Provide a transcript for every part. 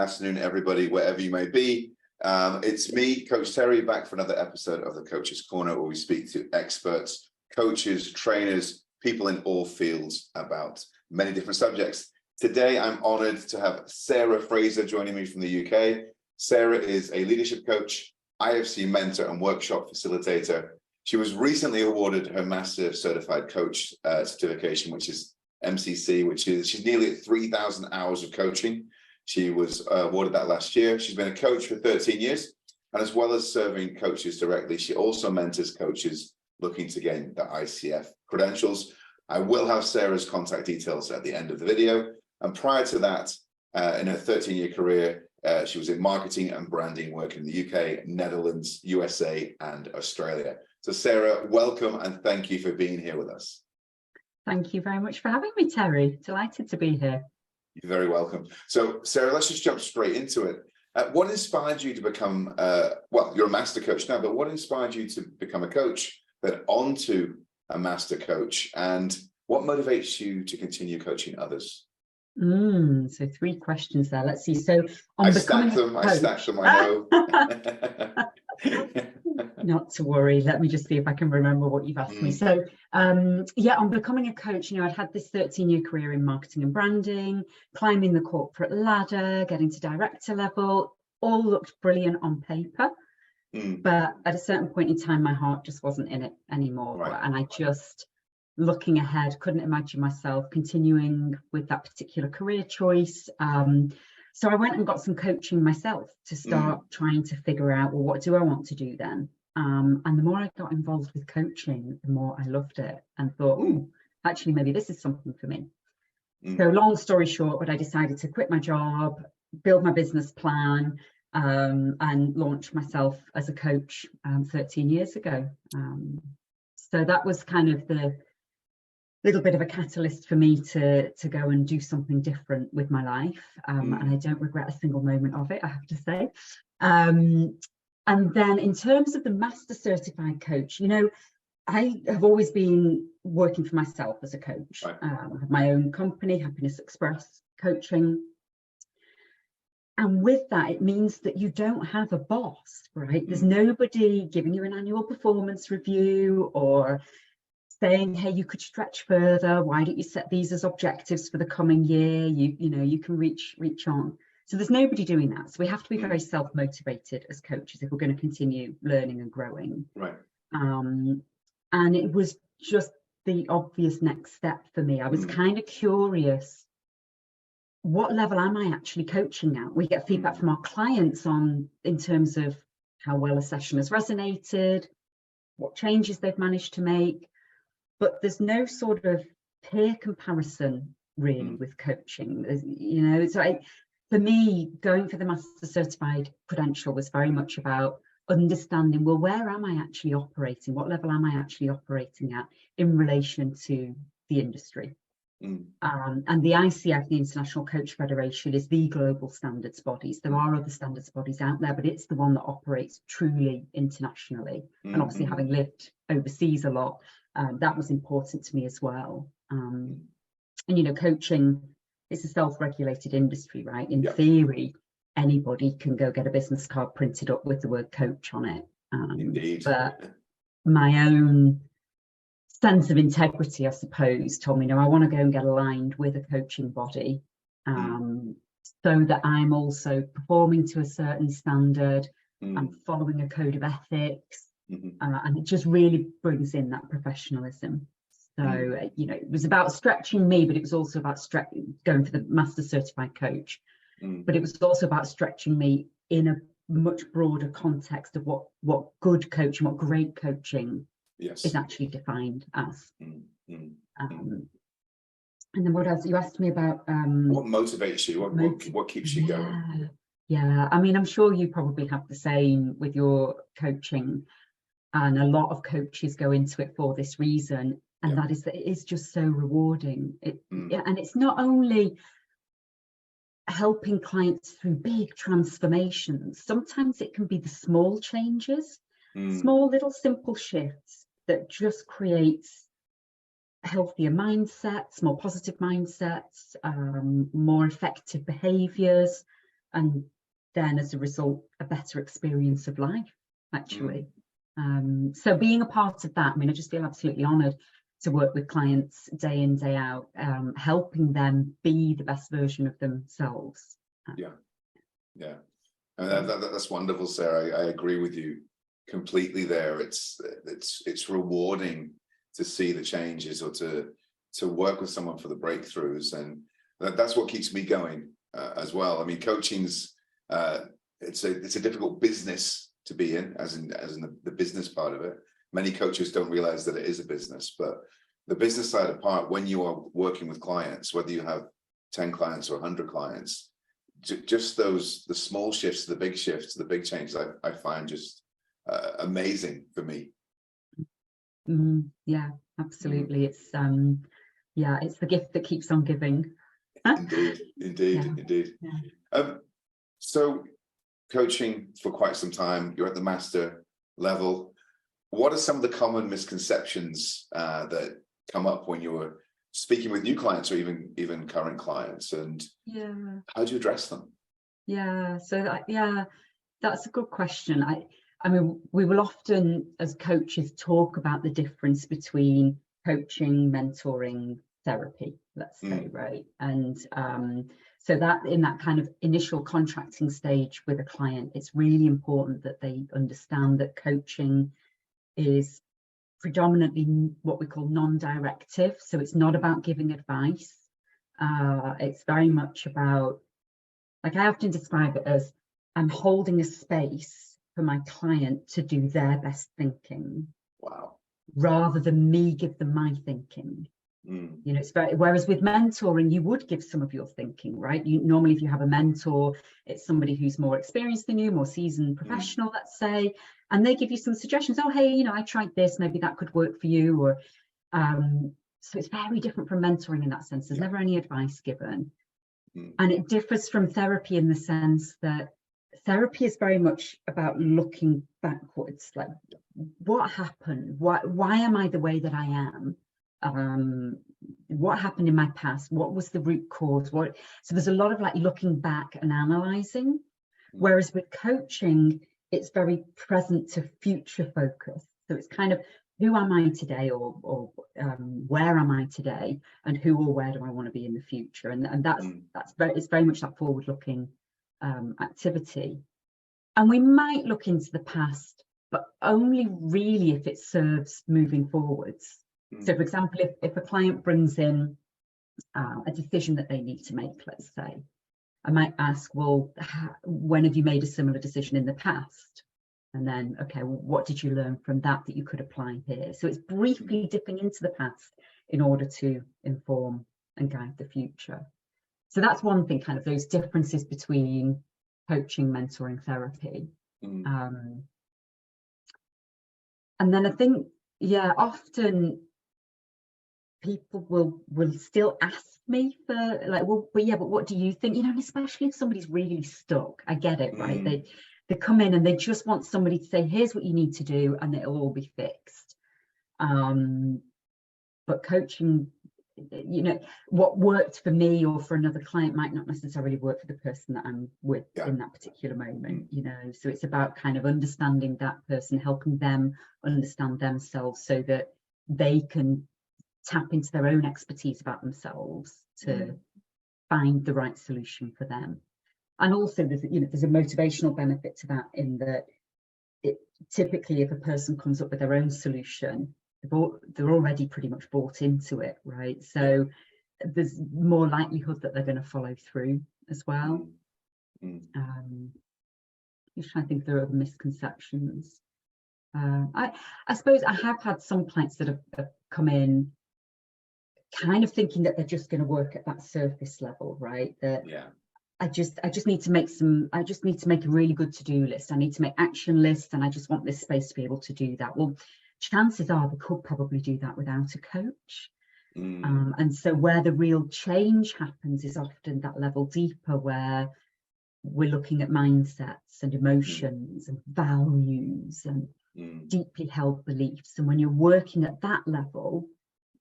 afternoon, everybody, wherever you may be. It's me, Coach Terry, back for another episode of the Coach's Corner, where we speak to experts, coaches, trainers, people in all fields about many different subjects. Today, I'm honored to have Sarah Fraser joining me from the UK. Sarah is a leadership coach, IFC mentor, and workshop facilitator. She was recently awarded her Master Certified Coach certification, which is MCC, she's nearly at 3,000 hours of coaching. She was awarded that last year. She's been a coach for 13 years, and as well as serving coaches directly, she also mentors coaches looking to gain the ICF credentials. I will have Sarah's contact details at the end of the video. And prior to that, in her 13-year career, she was in marketing and branding, working in the UK, Netherlands, USA, and Australia. So Sarah, welcome, and thank you for being here with us. Thank you very much for having me, Terry. Delighted to be here. You're very welcome. So Sarah, let's just jump straight into it. What inspired you to become, well, you're a master coach now, but what inspired you to become a coach, then onto a master coach, and what motivates you to continue coaching others? So 3 questions there. Let's see. So I stacked them, I know. Not to worry. Let me just see if I can remember what you've asked me. So yeah, on becoming a coach, I'd had this 13-year career in marketing and branding, climbing the corporate ladder, getting to director level, all looked brilliant on paper. But at a certain point in time, my heart just wasn't in it anymore. Right. And I just, looking ahead, couldn't imagine myself continuing with that particular career choice. So I went and got some coaching myself to start trying to figure out, well, what do I want to do then? And the more I got involved with coaching, the more I loved it and thought, oh, actually, maybe this is something for me. So long story short, but I decided to quit my job, build my business plan, and launch myself as a coach 13 years ago. So that was kind of the little bit of a catalyst for me to go and do something different with my life. And I don't regret a single moment of it, I have to say. And then in terms of the Master Certified Coach, I have always been working for myself as a coach. Right. I have my own company, Happiness Express Coaching. And with that, it means that you don't have a boss, right? There's nobody giving you an annual performance review or saying, hey, you could stretch further. Why don't you set these as objectives for the coming year? You can reach on. So there's nobody doing that. So we have to be very self-motivated as coaches if we're going to continue learning and growing. Right. And it was just the obvious next step for me. I was kind of curious, what level am I actually coaching at? We get feedback from our clients in terms of how well a session has resonated, what changes they've managed to make. But there's no sort of peer comparison really with coaching, so for me, going for the Master Certified credential was very much about understanding, well, where am I actually operating? What level am I actually operating at in relation to the industry? And the ICF, the International Coach Federation, is the global standards bodies. There are other standards bodies out there, but it's the one that operates truly internationally. And obviously, having lived overseas a lot, that was important to me as well. And coaching is a self-regulated industry, right? In theory, anybody can go get a business card printed up with the word coach on it. Indeed. But my own sense of integrity, I suppose, told me, no, I want to go and get aligned with a coaching body so that I'm also performing to a certain standard, I'm following a code of ethics, and it just really brings in that professionalism. So, it was about stretching me, but it was also about going for the Master Certified Coach. But it was also about stretching me in a much broader context of what good coaching, what great coaching is actually defined as. And then what else? You asked me about what motivates you, what keeps you going? Yeah, I mean, I'm sure you probably have the same with your coaching, and a lot of coaches go into it for this reason, and that is that it is just so rewarding. And it's not only helping clients through big transformations. Sometimes it can be the small changes, small little simple shifts that just creates healthier mindsets, more positive mindsets, more effective behaviors. and then as a result, a better experience of life, actually. So being a part of that, I mean, I just feel absolutely honoured to work with clients day in, day out, helping them be the best version of themselves. Yeah. And that's wonderful, Sarah. I agree with you completely there. It's rewarding to see the changes, or to work with someone for the breakthroughs, and that's what keeps me going as well. I mean, coaching's it's a difficult business to be in, as in the business part of it. Many coaches don't realize that it is a business, but the business side apart, when you are working with clients, whether you have 10 clients or 100 clients, just the small shifts, the big shifts, the big changes, I find just amazing for me. Yeah, absolutely. It's it's the gift that keeps on giving. Indeed. So coaching for quite some time, you're at the master level. What are some of the common misconceptions that come up when you're speaking with new clients, or even current clients, and how do you address them? That's a good question. I mean, we will often, as coaches, talk about the difference between coaching, mentoring, therapy, let's say, right? And so that in that kind of initial contracting stage with a client, it's really important that they understand that coaching is predominantly what we call non-directive. So it's not about giving advice. It's very much about, like I often describe it as, I'm holding a space for my client to do their best thinking. Wow. Rather than me give them my thinking. You know, it's very, whereas with mentoring, you would give some of your thinking, right? You normally, if you have a mentor, it's somebody who's more experienced than you, more seasoned professional, let's say, and they give you some suggestions. Oh, hey, you know, I tried this, maybe that could work for you. Or so it's very different from mentoring in that sense. There's never any advice given. And it differs from therapy in the sense that therapy is very much about looking backwards, like what happened? Why am I the way that I am? What happened in my past? What was the root cause? So there's a lot of like looking back and analyzing, whereas with coaching, it's very present to future focus. So it's kind of, who am I today, or where am I today, and who or where do I want to be in the future? And it's very much that forward-looking activity. And we might look into the past, but only really if it serves moving forwards. So, for example, if a client brings in a decision that they need to make, let's say, I might ask, well, when have you made a similar decision in the past? And then, okay, well, what did you learn from that you could apply here? So it's briefly dipping into the past in order to inform and guide the future. So that's one thing, kind of those differences between coaching, mentoring, therapy. And then I think, often people will still ask me for like, well, but what do you think? You know, and especially if somebody's really stuck, I get it, right? They come in and they just want somebody to say, here's what you need to do, and it'll all be fixed. But coaching, you know, what worked for me or for another client might not necessarily work for the person that I'm with in that particular moment, you know. So it's about kind of understanding that person, helping them understand themselves so that they can tap into their own expertise about themselves to find the right solution for them. And also there's a motivational benefit to that, in that typically if a person comes up with their own solution, they're already pretty much bought into it, right? So there's more likelihood that they're going to follow through as well. I'm just trying to think if there are other misconceptions. I suppose I have had some clients that have come in kind of thinking that they're just going to work at that surface level, right? That I just need to make a really good to-do list. I need to make action lists, and I just want this space to be able to do that. Well, chances are they could probably do that without a coach. And so where the real change happens is often that level deeper, where we're looking at mindsets and emotions and values and deeply held beliefs. And when you're working at that level,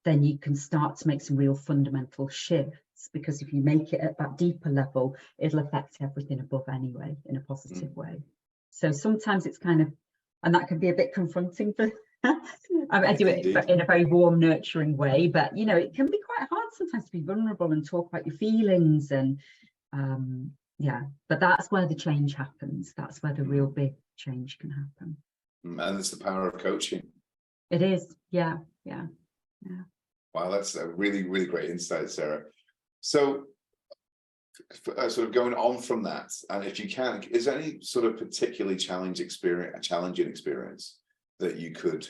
then you can start to make some real fundamental shifts, because if you make it at that deeper level, it'll affect everything above anyway in a positive way. So sometimes it's kind of, and that can be a bit confronting for I do it in a very warm, nurturing way, but you know, it can be quite hard sometimes to be vulnerable and talk about your feelings, and yeah, but that's where the change happens. That's where the real big change can happen. And it's the power of coaching. It is. Yeah. Wow, that's a really, really great insight, Sarah. So sort of going on from that, and if you can, is there any sort of particularly challenging experience that you could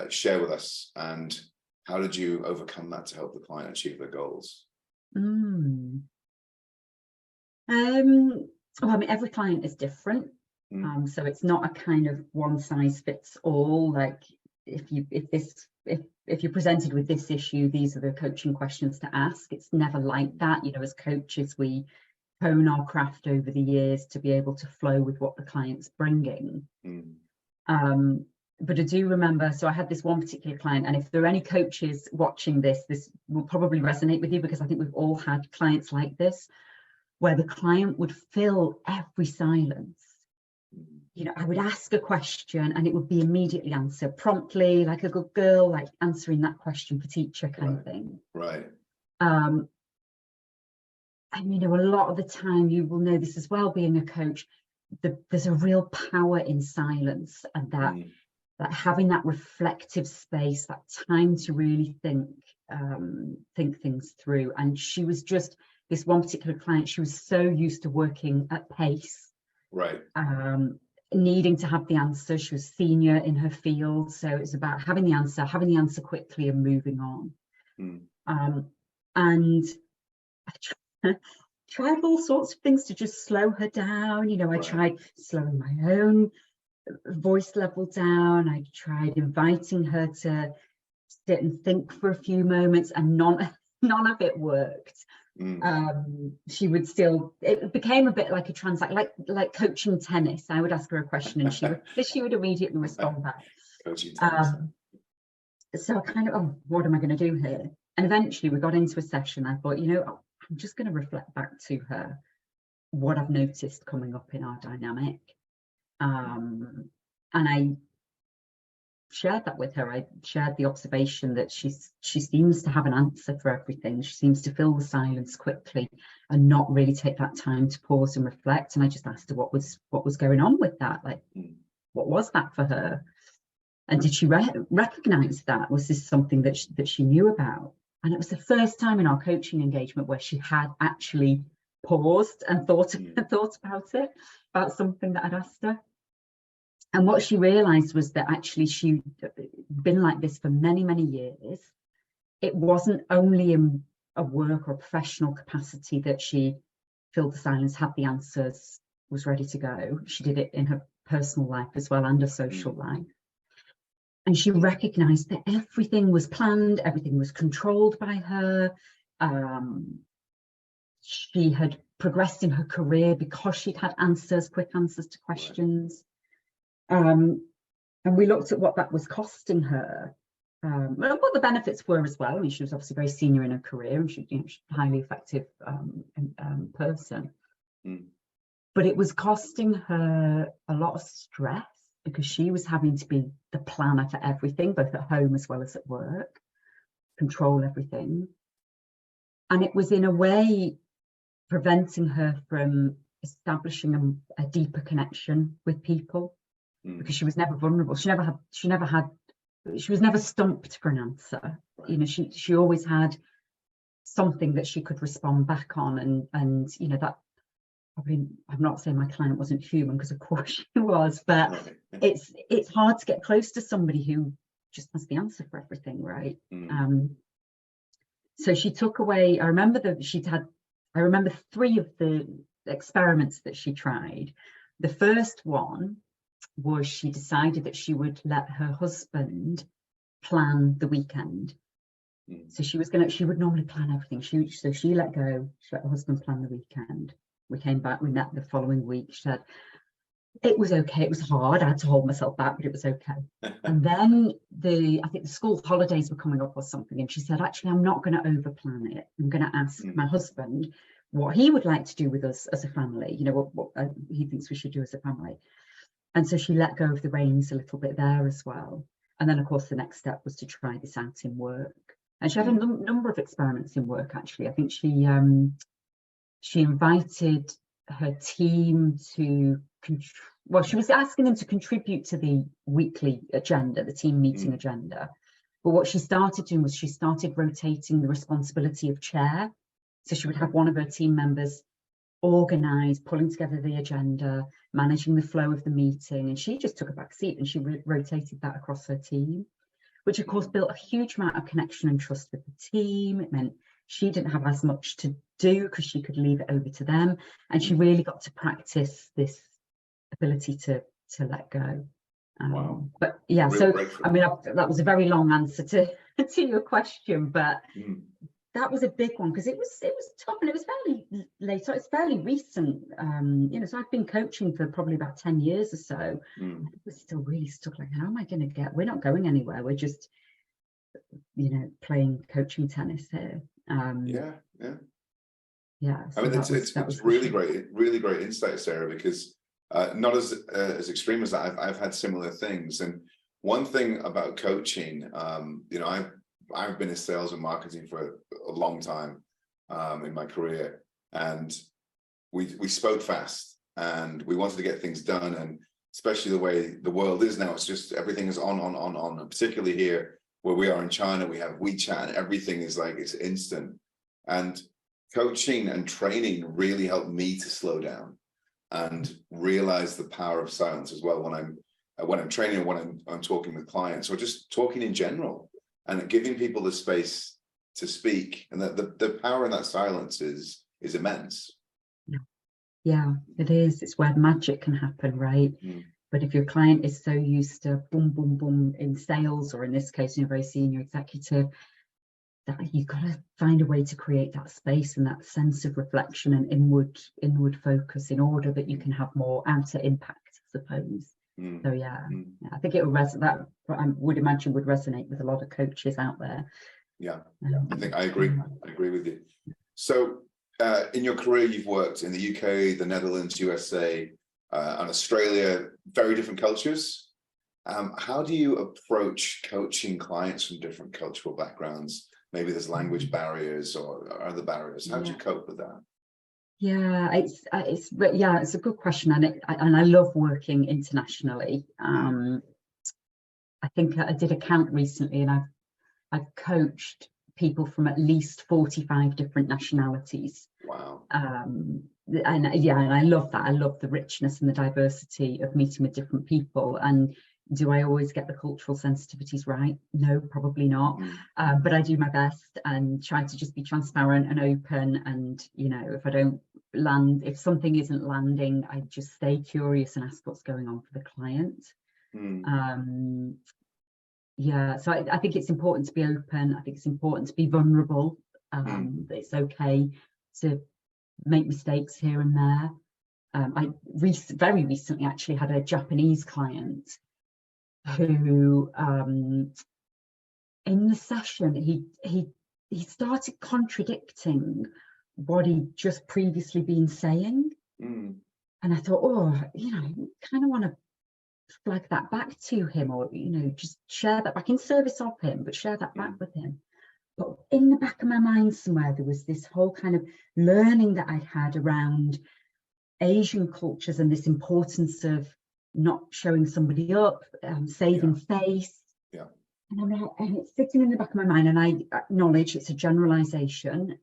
share with us, and how did you overcome that to help the client achieve their goals? Well, I mean, every client is different, so it's not a kind of one size fits all. Like if you're presented with this issue, these are the coaching questions to ask. It's never like that. You know, as coaches, we hone our craft over the years to be able to flow with what the client's bringing. But I do remember, so I had this one particular client, and if there are any coaches watching this, this will probably resonate with you, because I think we've all had clients like this, where the client would fill every silence. You know, I would ask a question and it would be immediately answered promptly, like a good girl, like answering that question for teacher kind of thing. Right. And you know, a lot of the time, you will know this as well, being a coach, there's a real power in silence, and that having that reflective space, that time to really think things through. And she was just, this one particular client, she was so used to working at pace, right, needing to have the answer. She was senior in her field, so it's about having the answer quickly and moving on. And I tried all sorts of things to just slow her down. You know, I tried slowing my own voice level down. I tried inviting her to sit and think for a few moments, and none of it worked. She would still, it became a bit like a like coaching tennis. I would ask her a question and she would immediately respond back. So I kind of, oh, what am I going to do here? And eventually we got into a session. I thought, you know, I'm just going to reflect back to her what I've noticed coming up in our dynamic. And I shared that with her. I shared the observation that she seems to have an answer for everything. She seems to fill the silence quickly and not really take that time to pause and reflect. And I just asked her what was going on with that. Like, what was that for her? And did she recognize that? Was this something that she knew about? And it was the first time in our coaching engagement where she had actually paused and thought about it, about something that I'd asked her. And what she realized was that actually she'd been like this for many, many years. It wasn't only in a work or a professional capacity that she filled the silence, had the answers, was ready to go. She did it in her personal life as well, and her social life. And she recognized that everything was planned, everything was controlled by her. She had progressed in her career because she'd had quick answers to questions. And we looked at what that was costing her, and what the benefits were as well. I mean, she was obviously very senior in her career, and she's a highly effective person. But it was costing her a lot of stress, because she was having to be the planner for everything, both at home as well as at work, control everything. And it was in a way preventing her from establishing a deeper connection with people. Because she was never vulnerable. She was never stumped for an answer. You know, she always had something that she could respond back on, and you know, that probably, I'm not saying my client wasn't human, because of course she was, but it's hard to get close to somebody who just has the answer for everything, right? So she took away, I remember 3 of the experiments that she tried. The first one was she decided that she would let her husband plan the weekend. So she would normally plan everything. She let her husband plan the weekend. We came back, we met the following week. She said, it was okay, it was hard, I had to hold myself back, but it was okay. And then I think the school holidays were coming up or something, and she said, actually, I'm not going to overplan it. I'm going to ask my husband what he would like to do with us as a family, you know, what he thinks we should do as a family. And so she let go of the reins a little bit there as well. And then, of course, the next step was to try this out in work. And she had a number of experiments in work, actually. I think she invited her team to, well, she was asking them to contribute to the weekly agenda, the team meeting agenda. But what she started doing was she started rotating the responsibility of chair. So she would have one of her team members organise, pulling together the agenda, managing the flow of the meeting, and she just took a back seat and she rotated that across her team, which of course built a huge amount of connection and trust with the team. It meant she didn't have as much to do because she could leave it over to them, and she really got to practice this ability to let go. Wow. But yeah, Real so breakthrough. I mean, that was a very long answer to your question, but that was a big one because it was tough, and it was fairly late. So it's fairly recent, you know. So I've been coaching for probably about 10 years or so. And I was still really stuck. Like, how am I going to get? We're not going anywhere. We're just, you know, playing coaching tennis here. Yeah. So I mean, it's really great insight, Sarah, because not as extreme as that. I've had similar things, and one thing about coaching, you know, I've been in sales and marketing for a long time in my career, and we spoke fast and we wanted to get things done, and especially the way the world is now, it's just everything is on, and particularly here where we are in China, we have WeChat and everything is like, it's instant. And coaching and training really helped me to slow down and realize the power of silence as well when I'm training, when I'm talking with clients, or just talking in general, and giving people the space to speak, and that the power in that silence is immense. Yeah, it is. It's where magic can happen, right? But if your client is so used to boom, boom, boom in sales, or in this case, you're a very senior executive, that you've got to find a way to create that space and that sense of reflection and inward focus in order that you can have more outer impact, I suppose. So yeah, I think it will resonate. I would imagine would resonate with a lot of coaches out there. Yeah, I think I agree. I agree with you. So in your career, you've worked in the UK, the Netherlands, USA, and Australia, very different cultures. How do you approach coaching clients from different cultural backgrounds? Maybe there's language barriers or other barriers. How do you cope with that? Yeah, it's a good question, and I love working internationally. I think I did a count recently, and I've coached people from at least 45 different nationalities. Wow. And I love that. I love the richness and the diversity of meeting with different people. And do I always get the cultural sensitivities right? No, probably not. But I do my best and try to just be transparent and open. And, you know, if I don't land, if something isn't landing, I just stay curious and ask what's going on for the client. Yeah, so I think it's important to be open. I think it's important to be vulnerable. It's okay to make mistakes here and there. I very recently actually had a Japanese client who in the session he started contradicting what he'd just previously been saying. And I thought, oh, you know, kind of want to flag that back to him, or, you know, just share that back in service of him, but share that back with him. But in the back of my mind somewhere, there was this whole kind of learning that I had around Asian cultures and this importance of not showing somebody up, saving face. And it's sitting in the back of my mind, and I acknowledge it's a generalization.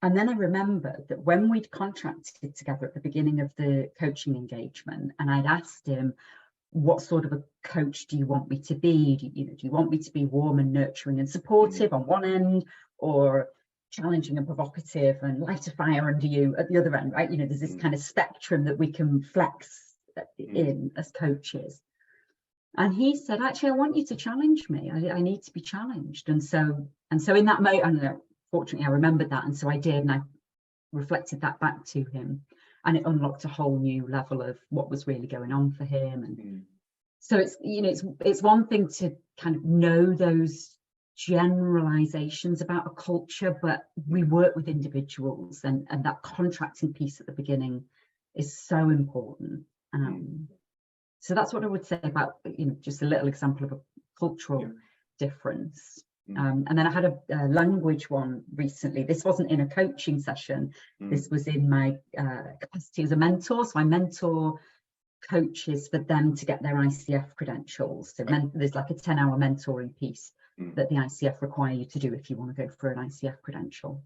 And then I remembered that when we'd contracted together at the beginning of the coaching engagement, and I'd asked him, what sort of a coach do you want me to be? Do you want me to be warm and nurturing and supportive on one end, or challenging and provocative and light a fire under you at the other end, right? You know, there's this kind of spectrum that we can flex in as coaches. And he said, actually, I want you to challenge me. I need to be challenged. And so in that moment, I don't know, fortunately, I remembered that. And so I did, and I reflected that back to him. And it unlocked a whole new level of what was really going on for him. And So it's, you know, it's one thing to kind of know those generalizations about a culture, but we work with individuals, and that contracting piece at the beginning is so important. So that's what I would say about, you know, just a little example of a cultural difference. And then I had a language one recently. This wasn't in a coaching session. This was in my capacity as a mentor. So I mentor coaches for them to get their ICF credentials. So there's like a 10-hour mentoring piece that the ICF require you to do if you want to go for an ICF credential.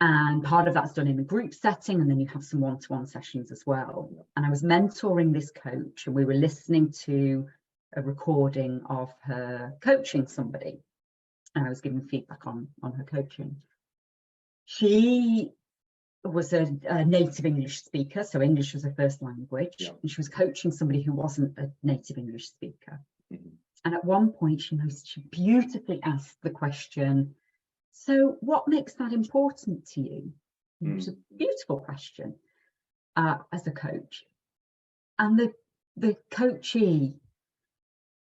And part of that's done in a group setting, and then you have some one-to-one sessions as well. And I was mentoring this coach, and we were listening to a recording of her coaching somebody, and I was giving feedback on her coaching. She was a native English speaker, so English was her first language, and she was coaching somebody who wasn't a native English speaker. And at one point, she beautifully asked the question, so what makes that important to you? It was a beautiful question as a coach. And the coachee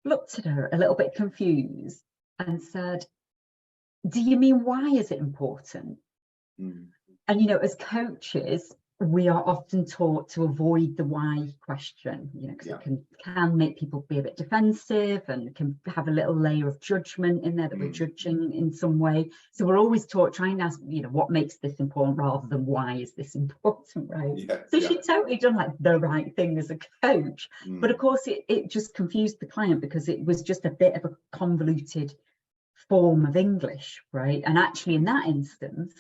looked at her a little bit confused and said, do you mean why is it important? And, you know, as coaches, we are often taught to avoid the why question, you know, because it can make people be a bit defensive and can have a little layer of judgment in there that we're judging in some way. So we're always taught, trying to ask, you know, what makes this important rather than why is this important, right? So she'd totally done like the right thing as a coach. But of course, it just confused the client because it was just a bit of a convoluted form of English, right? And actually in that instance,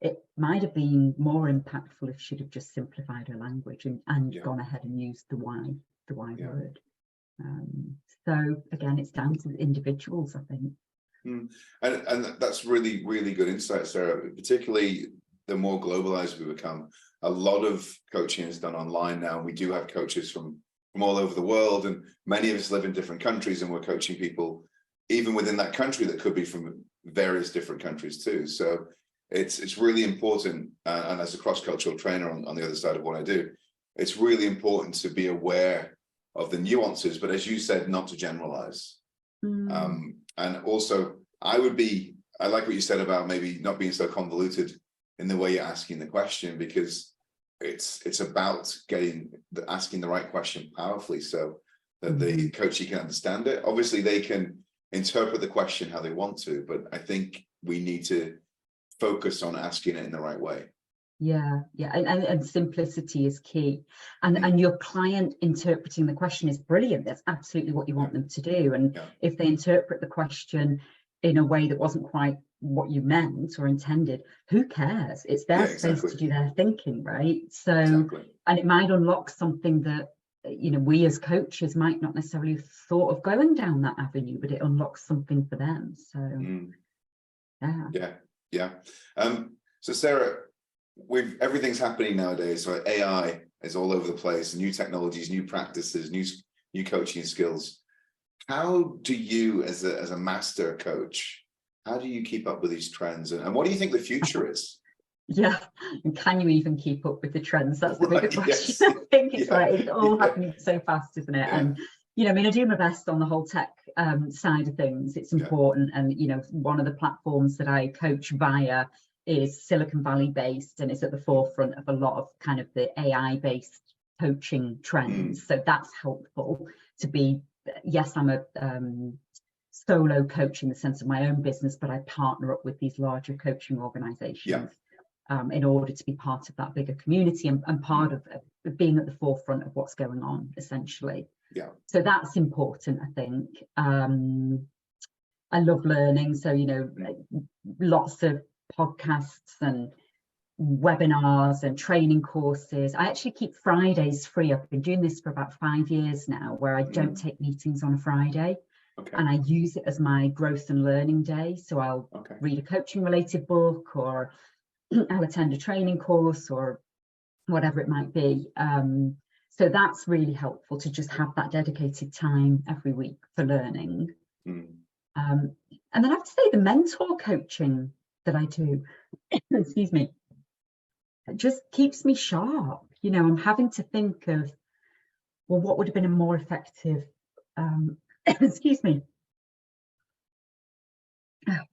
it might have been more impactful if she'd have just simplified her language and gone ahead and used the why word. So again, it's down to the individuals, I think. And that's really, really good insight, Sarah. Particularly the more globalized we become, a lot of coaching is done online now. We do have coaches from all over the world, and many of us live in different countries, and we're coaching people even within that country that could be from various different countries too. So it's really important, and as a cross-cultural trainer on the other side of what I do, it's really important to be aware of the nuances, but as you said, not to generalize. And also, I like what you said about maybe not being so convoluted in the way you're asking the question, because it's about asking the right question powerfully so that the coachee can understand it. Obviously, they can interpret the question how they want to, but I think we need to focus on asking it in the right way. And simplicity is key, and your client interpreting the question is brilliant. That's absolutely what you want them to do. And if they interpret the question in a way that wasn't quite what you meant or intended, who cares? It's their space to do their thinking, right? So and it might unlock something that, you know, we as coaches might not necessarily have thought of going down that avenue, but it unlocks something for them. So so Sarah, everything's happening nowadays. So AI is all over the place, new technologies, new practices, new coaching skills. How do you, as a master coach, how do you keep up with these trends, and what do you think the future is? And can you even keep up with the trends? That's the bigger question. I think it's like it's all happening so fast, isn't it? And you know, I mean, I do my best on the whole tech side of things. It's important, and you know, one of the platforms that I coach via is Silicon Valley based, and is at the forefront of a lot of kind of the AI based coaching trends. So that's helpful to be. Yes, I'm a solo coach in the sense of my own business, but I partner up with these larger coaching organizations in order to be part of that bigger community and part of being at the forefront of what's going on, essentially. So that's important, I think. I love learning, so you know, lots of podcasts and webinars and training courses. I actually keep Fridays free. I've been doing this for about 5 years now, where I don't take meetings on a Friday, and I use it as my growth and learning day. So I'll read a coaching related book, or I'll attend a training course, or whatever it might be. So that's really helpful to just have that dedicated time every week for learning. And then I have to say the mentor coaching that I do, excuse me, it just keeps me sharp. You know, I'm having to think of well, what would have been a more effective, excuse me,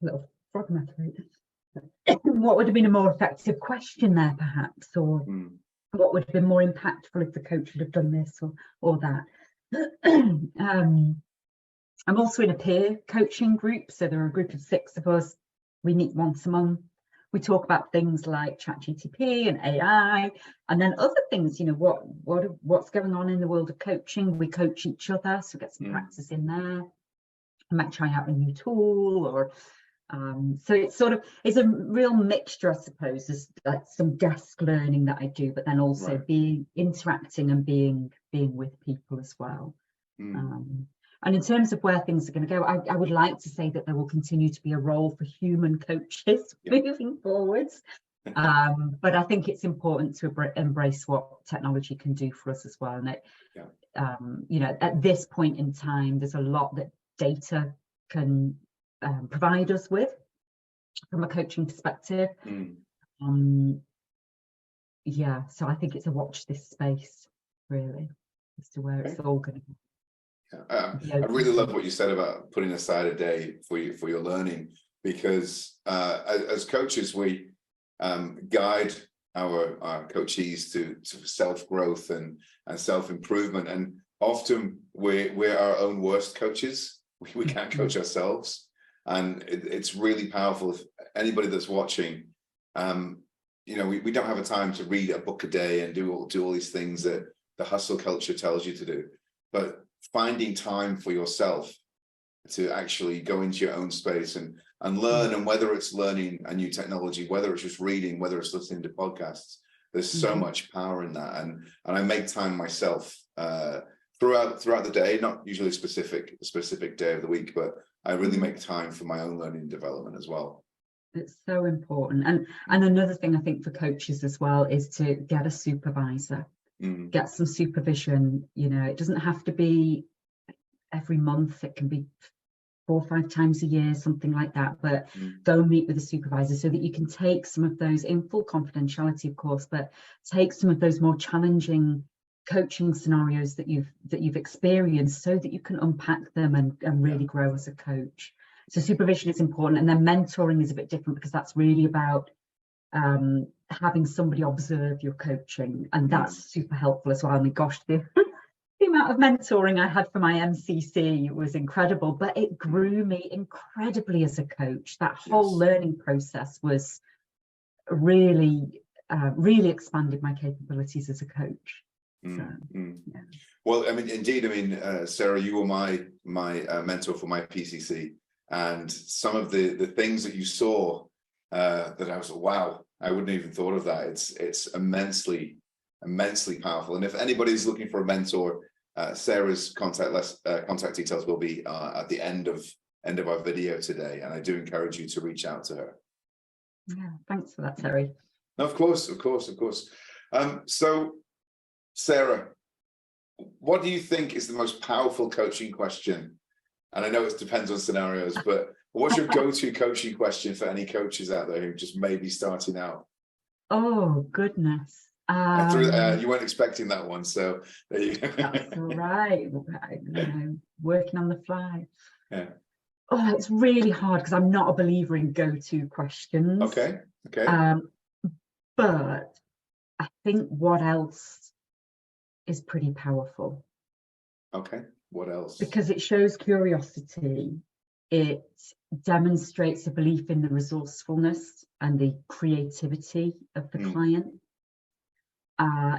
little frog in my throat. What would have been a more effective question there, perhaps, or what would have been more impactful if the coach would have done this or that. I'm also in a peer coaching group, so there are a group of 6 of us. We meet once a month. We talk about things like ChatGPT and AI, and then other things. You know, what's going on in the world of coaching. We coach each other, so get some practice in there. I might try out a new tool, or so it's a real mixture, I suppose. There's like some desk learning that I do, but then also being interacting and being with people as well. And in terms of where things are going to go, I would like to say that there will continue to be a role for human coaches moving forwards. But I think it's important to embrace what technology can do for us as well. And it, you know, at this point in time, there's a lot that data can provide us with from a coaching perspective. Yeah, so I think it's a watch this space, really, as to where it's all going to go. I really love what you said about putting aside a day for your learning, because as coaches, we guide our coachees to self-growth and self-improvement, and often we're our own worst coaches. We can't coach ourselves, and it's really powerful. If anybody that's watching, you know, we don't have a time to read a book a day and do all these things that the hustle culture tells you to do, but finding time for yourself to actually go into your own space and learn, and whether it's learning a new technology, whether it's just reading, whether it's listening to podcasts, there's so much power in that. And I make time myself throughout the day, not usually a specific day of the week, but I really make time for my own learning and development as well. It's so important. And another thing I think for coaches as well is to get a supervisor. Get some supervision. You know, it doesn't have to be every month. It can be 4 or 5 times a year, something like that. But go meet with a supervisor so that you can take some of those, in full confidentiality, of course, but take some of those more challenging coaching scenarios that you've experienced, so that you can unpack them and really grow as a coach. So supervision is important, and then mentoring is a bit different, because that's really about having somebody observe your coaching, and that's super helpful as well. I mean, gosh, the amount of mentoring I had for my MCC was incredible, but it grew me incredibly as a coach. That whole learning process was really expanded my capabilities as a coach. Well, I mean, indeed, I mean, Sarah, you were my mentor for my PCC, and some of the things that you saw that I was like, wow, I wouldn't even thought of that. It's immensely powerful. And if anybody's looking for a mentor, Sarah's contact details will be at the end of our video today, and I do encourage you to reach out to her. Yeah, thanks for that, Terry. No, of course. So, Sarah, what do you think is the most powerful coaching question? And I know it depends on scenarios, but what's your go-to coaching question for any coaches out there who just may be starting out? Oh, goodness. You weren't expecting that one, so there you go. That's all right. You know, working on the fly. Yeah. Oh, it's really hard because I'm not a believer in go-to questions. Okay. But I think what else is pretty powerful. Okay. What else? Because it shows curiosity. It demonstrates a belief in the resourcefulness and the creativity of the client.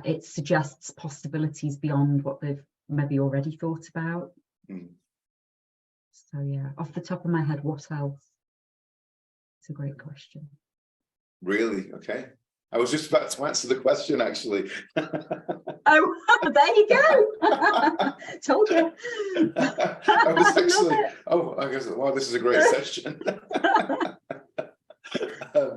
It suggests possibilities beyond what they've maybe already thought about. So yeah, off the top of my head, what else? It's a great question. Really? Okay. I was just about to answer the question, actually. Oh, there you go. Told you. I was actually, I guess, wow, this is a great session.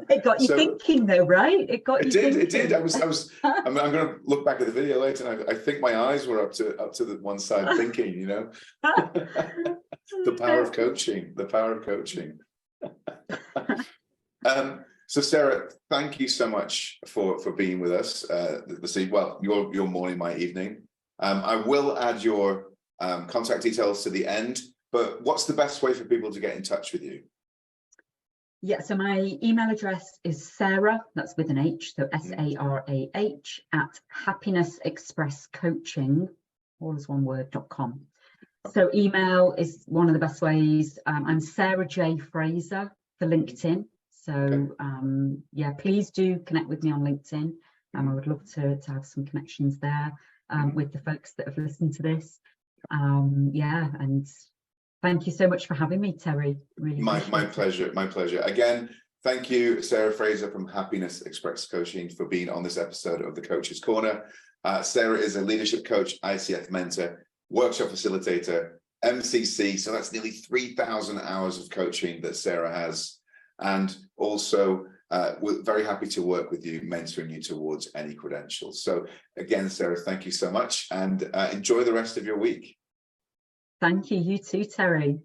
It got you thinking, though, right? It did. It did. I'm going to look back at the video later, and I think my eyes were up to the one side thinking, you know. The power of coaching. So Sarah, thank you so much for being with us this evening. Well, your morning, my evening. I will add your contact details to the end, but what's the best way for people to get in touch with you? Yeah, so my email address is Sarah, that's with an H, so SARAH at happinessexpresscoaching, all as one word.com. So email is one of the best ways. I'm Sarah J. Fraser for LinkedIn. So yeah, please do connect with me on LinkedIn. I would love to have some connections there with the folks that have listened to this. Yeah, and thank you so much for having me, Terry. Really my pleasure. My pleasure. Again, thank you, Sarah Fraser from Happiness Express Coaching, for being on this episode of the Coach's Corner. Sarah is a leadership coach, ICF mentor, workshop facilitator, MCC. So that's nearly 3,000 hours of coaching that Sarah has. And also, we're very happy to work with you, mentoring you towards any credentials. So again, Sarah, thank you so much, and enjoy the rest of your week. Thank you. You too, Terry.